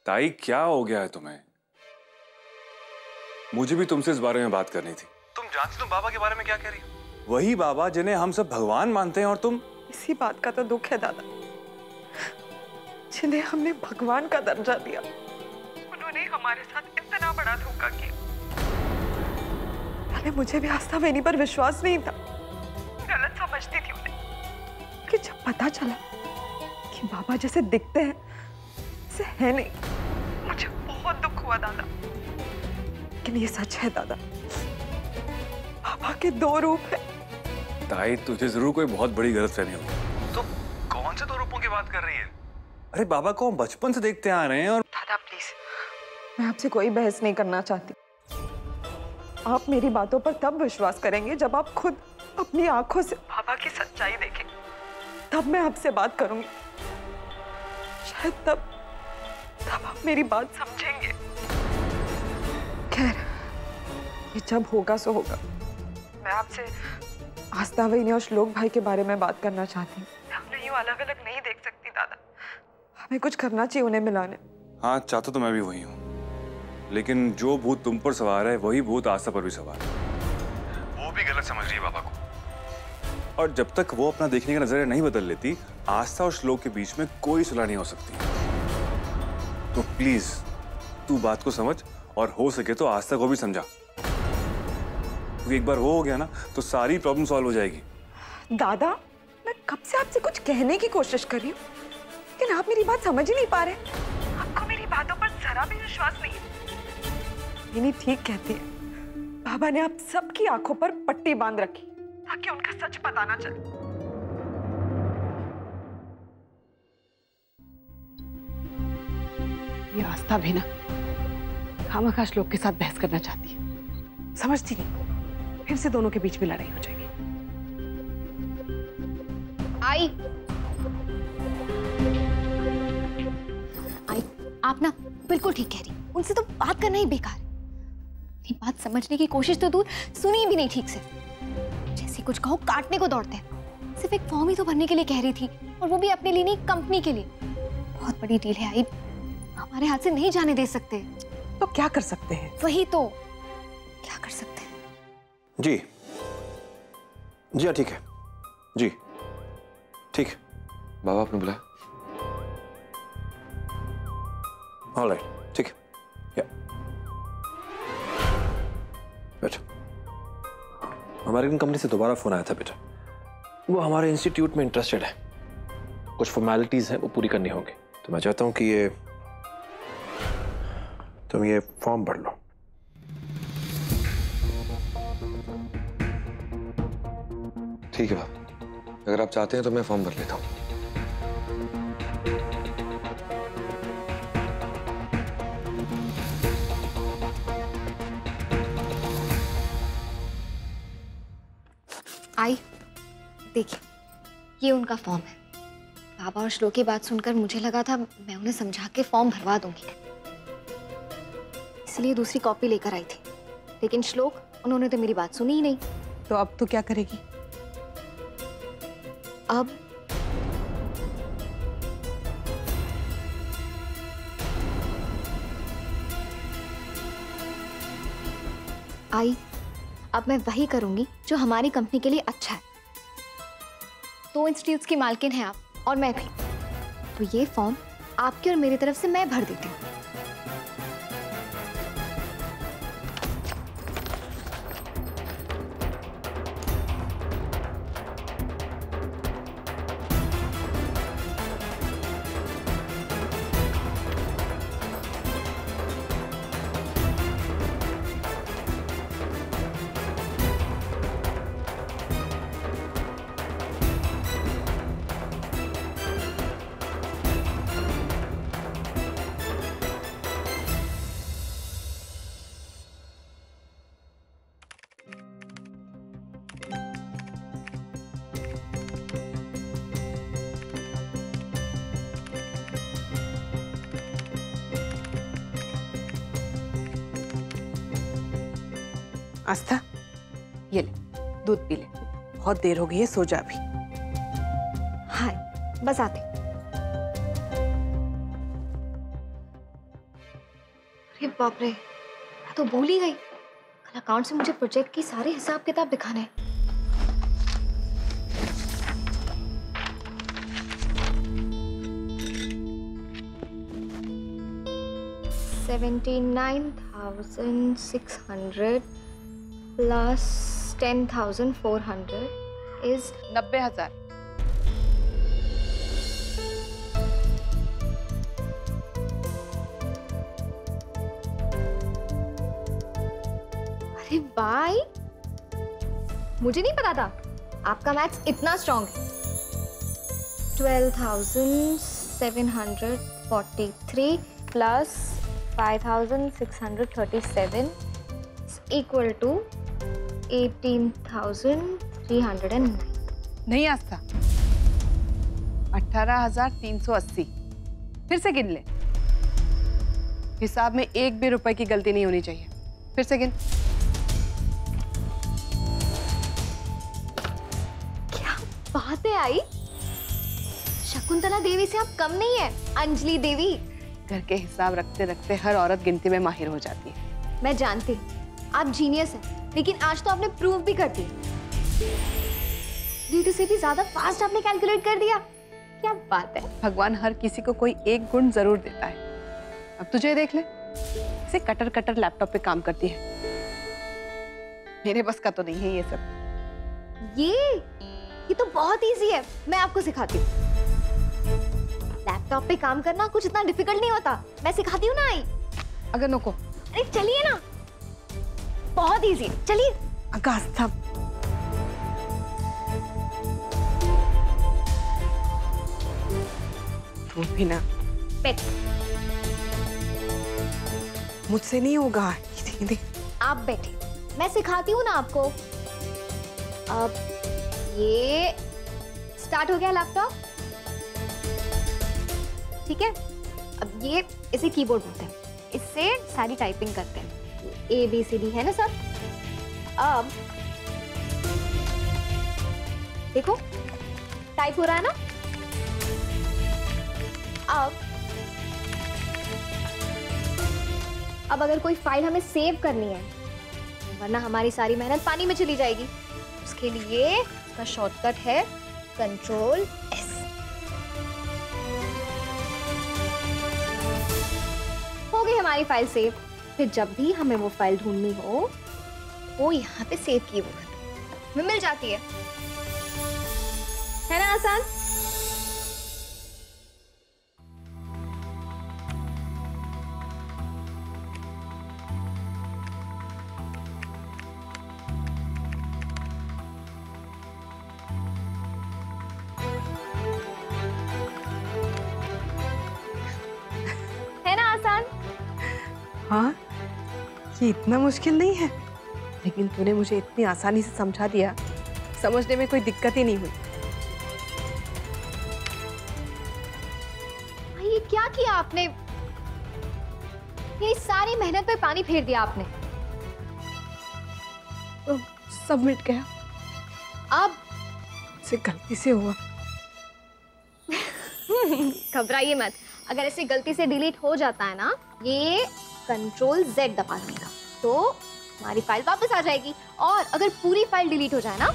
ताई क्या हो गया है तुम्हें? मुझे भी तुमसे इस बारे में बात करनी थी। तुम जानती तुम बाबा के बारे में क्या कह रही हो? वही बाबा जिन्हें हम सब भगवान मानते हैं और तुम। इसी बात का तो दुख है दादा, जिन्हें हमने भगवान का दर्जा दिया, उन्होंने हमारे साथ इतना बड़ा धोखा किया। पहले मुझे भी आस्था बेनी पर विश्वास नहीं था, गलत समझती थी उन्हें, कि जब पता चला कि बाबा जैसे दिखते हैं वैसे है नहीं, मुझे बहुत दुख हुआ दादा। लेकिन ये सच है दादा, बाबा के दो रूप है। ताई तुझे जरूर कोई बहुत बड़ी गलतफहमी होगी। तो कौन से दो रूपों की बात कर रही है? अरे बाबा को हम बचपन से देखते आ रहे हैं। और दादा प्लीज, मैं आपसे कोई बहस नहीं करना चाहती। आप मेरी बातों पर तब विश्वास करेंगे जब आप खुद अपनी आंखों से बाबा की सच्चाई देखेंगे, तब मैं आपसे बात करूंगी। शायद तब आप मेरी बात समझेंगे। खैर, ये जब होगा सो होगा। मैं आपसे आस्था वहीनी और श्लोक भाई के बारे में बात करना चाहती हूँ। हम यूं अलग अलग नहीं देख सकती दादा, हमें कुछ करना चाहिए उन्हें मिलाने। हाँ, चाहता तो मैं भी वही हूँ, लेकिन जो भूत तुम पर सवार है वही भूत आस्था पर भी सवार है। वो भी गलत समझ रही है बाबा को, और जब तक वो अपना देखने का नजरिया नहीं बदल लेती, आस्था और श्लोक के बीच में कोई सुलह नहीं हो सकती। तो प्लीज तू बात को समझ, और हो सके तो आस्था को भी समझा। क्योंकि एक बार वो हो गया ना तो सारी प्रॉब्लम सॉल्व हो जाएगी। दादा, मैं कब से आपसे कुछ कहने की कोशिश कर रही हूँ, लेकिन आप मेरी बात समझ ही नहीं पा रहे। आपको मेरी बातों पर जरा भी विश्वास नहीं है। नहीं, ठीक कहती है, बाबा ने आप सबकी आंखों पर पट्टी बांध रखी ताकि उनका सच पता ना चले। ये आस्था भी ना खामखा श्लोक के साथ बहस करना चाहती है, समझती नहीं, फिर से दोनों के बीच में लड़ाई हो जाएगी। आई आप ना बिल्कुल ठीक कह रही, उनसे तो बात करना ही बेकार है। मेरी बात समझने की कोशिश तो दूर, सुनी भी नहीं ठीक से। जैसे कुछ कहो काटने को दौड़ते हैं। सिर्फ एक फॉर्म ही तो भरने के लिए कह रही थी, और वो भी अपने लिए नहीं, कंपनी के लिए। बहुत बड़ी डील है आई, हमारे हाथ से नहीं जाने दे सकते। तो क्या कर सकते हैं? वही तो, क्या कर सकते हैं? जी जी हाँ, ठीक है जी, ठीक है। बाबा आपने बुलाया? ऑलराइट, ठीक है, या बेटा। हमारी कंपनी से दोबारा फोन आया था बेटा, वो हमारे इंस्टीट्यूट में इंटरेस्टेड है। कुछ फॉर्मेलिटीज हैं वो पूरी करनी होंगी, तो मैं चाहता हूं कि तुम ये फॉर्म भर लो। ठीक है बाबा, अगर आप चाहते हैं तो मैं फॉर्म भर लेता हूँ। आई देखिए, ये उनका फॉर्म है। बाबा और श्लोक की बात सुनकर मुझे लगा था मैं उन्हें समझा के फॉर्म भरवा दूंगी, इसलिए दूसरी कॉपी लेकर आई थी। लेकिन श्लोक, उन्होंने तो मेरी बात सुनी ही नहीं। तो अब तो क्या करेगी? अब आई, अब मैं वही करूंगी जो हमारी कंपनी के लिए अच्छा है। 2 इंस्टीट्यूट्स की मालकिन है आप, और मैं भी। तो ये फॉर्म आपकी और मेरी तरफ से मैं भर देती हूँ। आस्था, ये ले, दूध पी ले, बहुत देर हो गई है, सो जा भी। हाँ, बस आते। अरे बाप रे, मैं तो भूल ही गई। कल अकाउंट से मुझे प्रोजेक्ट की सारे हिसाब किताब दिखाने हैं। $79,600 plus 10,400 is 90,000। अरे भाई, मुझे नहीं पता था आपका मैथ्स इतना स्ट्रॉन्ग है। 12,743 plus 5,637 is equal to 18,309। नहीं आस्था, 18,380। फिर से गिन ले। हिसाब में एक भी रुपए की गलती नहीं होनी चाहिए। फिर से गिन। क्या बात है आई, शकुंतला देवी से आप कम नहीं है। अंजलि देवी। घर के हिसाब रखते रखते हर औरत गिनती में माहिर हो जाती है। मैं जानती हूँ आप जीनियस हैं, लेकिन आज तो आपने प्रूव भी कर दिया। ड्यूटी से भी ज्यादा फास्ट आपने कैलकुलेट कर दिया। क्या बात है। भगवान हर किसी को कोई एक गुण जरूर देता है। अब तुझे देख ले, इसे कटर कटर लैपटॉप पे काम करती है। मेरे बस का तो नहीं है ये सब। ये तो बहुत इजी है, मैं आपको सिखाती हूँ। लैपटॉप पे काम करना कुछ इतना डिफिकल्ट नहीं होता, मैं सिखाती हूँ ना आई। अगर नको। अरे चलिए ना, बहुत इजी, चलिए। आस्था, तू भी ना। बैठ। मुझसे नहीं होगा। दे। आप बैठे, मैं सिखाती हूँ ना आपको। अब ये स्टार्ट हो गया लैपटॉप, ठीक है। अब ये इसे कीबोर्ड बोलते हैं, इससे सारी टाइपिंग करते हैं। ABCD है ना सर। अब देखो टाइप हो रहा है ना। अब अगर कोई फाइल हमें सेव करनी है, वरना हमारी सारी मेहनत पानी में चली जाएगी। उसके लिए इसका शॉर्टकट है Ctrl+S। हो गई हमारी फाइल सेव। फिर जब भी हमें वो फाइल ढूंढनी हो, वो यहाँ पे सेव की वो हमें मिल जाती है ना आसान। है ना आसान। हाँ, ये इतना मुश्किल नहीं है, लेकिन तूने मुझे इतनी आसानी से समझा दिया, समझने में कोई दिक्कत ही नहीं हुई। ये क्या किया आपने? ये सारी मेहनत पे पानी फेर दिया आपने। तो सब मिट गया। अब से गलती से हुआ। घबराइए मत, अगर ऐसे गलती से डिलीट हो जाता है ना, ये Ctrl+Z दबा देगा तो हमारी फाइल वापस आ जाएगी। और अगर पूरी फाइल डिलीट हो जाए ना,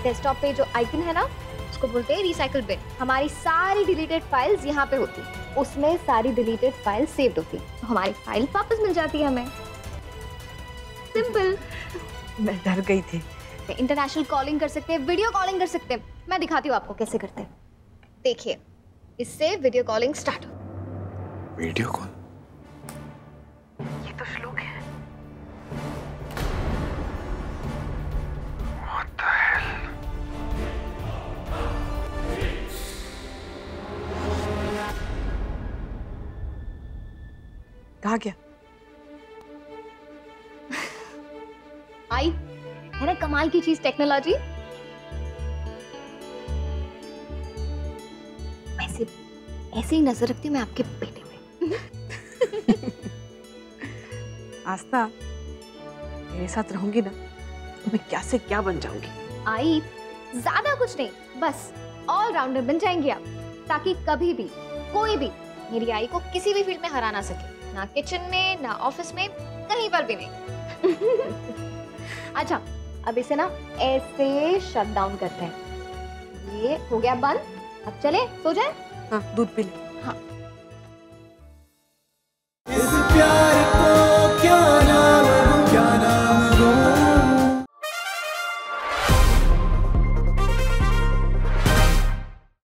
डेस्कटॉप पे जो आइकन है ना, उसको बोलते हैं रिसाइकल बिन। हमारी सारी डिलीटेड फाइल्स यहाँ पे होती है, उसमें सारी डिलीटेड फाइल सेव्ड होती है, तो हमारी फाइल वापस मिल जाती है हमें। सिंपल। मैं डर गई थी। इंटरनेशनल कॉलिंग कर सकते हैं, वीडियो कॉलिंग कर सकते हैं। मैं दिखाती हूँ आपको कैसे करते हैं। देखिए, इससे वीडियो कॉलिंग स्टार्ट हो। Video call? ये तो श्लोक है। What the hell? कहाँ गया? आई है ना कमाल की चीज टेक्नोलॉजी। ऐसे ही नजर रखती हूँ मैं आपके बेटे में। आस्था, मेरे साथ रहूंगी ना तो मैं क्या से क्या बन जाऊंगी। आई ज्यादा कुछ नहीं, बस ऑलराउंडर बन जाएंगे आप, ताकि कभी भी कोई भी मेरी आई को किसी भी फील्ड में हरा ना सके, ना किचन में, ना ऑफिस में, कहीं पर भी नहीं। अच्छा, अब इसे ना ऐसे शट डाउन करते हैं। ये हो गया बंद, अब चले सो जाए। हाँ, दूध पी ले। हाँ। इस प्यार